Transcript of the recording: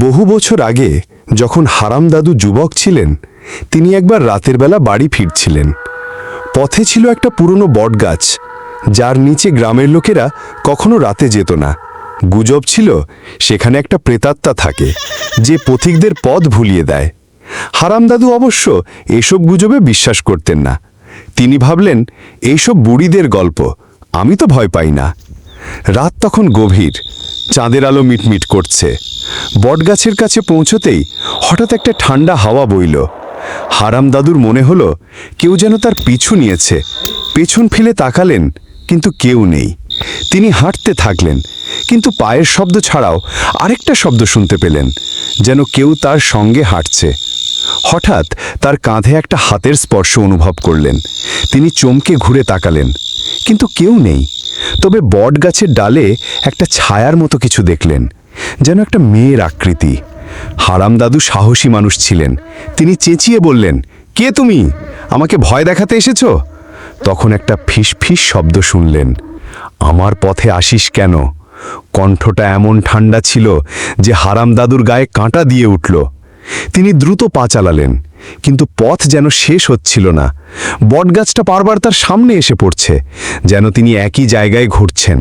বহু বছর আগে যখন হারাম দাদু যুবক ছিলেন, তিনি একবার রাতের বেলা বাড়ি ফিরছিলেন। পথে ছিল একটা পুরনো বটগাছ, যার নিচে গ্রামের লোকেরা কখনো রাতে যেত না। গুজব ছিল সেখানে একটা প্রেতাত্মা থাকে, যে পথিকদের পথ ভুলিয়ে দেয়। হারাম দাদু অবশ্য এসব গুজবে বিশ্বাস করতেন না। তিনি ভাবলেন, এইসব বুড়িদের গল্প, আমি তো ভয় পাই না। রাত তখন গভীর, চাঁদের আলো মিটমিট করছে। বটগাছের কাছে পৌঁছতেই হঠাৎ একটা ঠান্ডা হাওয়া বইল। হারাম দাদুর মনে হলো কেউ যেন তার পিছু নিয়েছে। পেছন ফেলে তাকালেন, কিন্তু কেউ নেই। তিনি হাঁটতে থাকলেন, কিন্তু পায়ের শব্দ ছাড়াও আরেকটা শব্দ শুনতে পেলেন, যেন কেউ তার সঙ্গে হাঁটছে। হঠাৎ তার কাঁধে একটা হাতের স্পর্শ অনুভব করলেন। তিনি চমকে ঘুরে তাকালেন, কিন্তু কেউ নেই। তবে বটগাছের ডালে একটা ছায়ার মতো কিছু দেখলেন, যেন একটা মেয়ের আকৃতি। হারাম দাদু সাহসী মানুষ ছিলেন। তিনি চেঁচিয়ে বললেন, কে তুমি? আমাকে ভয় দেখাতে এসেছ? তখন একটা ফিসফিস শব্দ শুনলেন, আমার পথে আসিস কেন? কণ্ঠটা এমন ঠান্ডা ছিল যে হারাম দাদুর গায়ে কাঁটা দিয়ে উঠল। তিনি দ্রুত পা চালালেন, কিন্তু পথ যেন শেষ হচ্ছিল না। বটগাছটা বারবার তার সামনে এসে পড়ছে, যেন তিনি একই জায়গায় ঘুরছেন।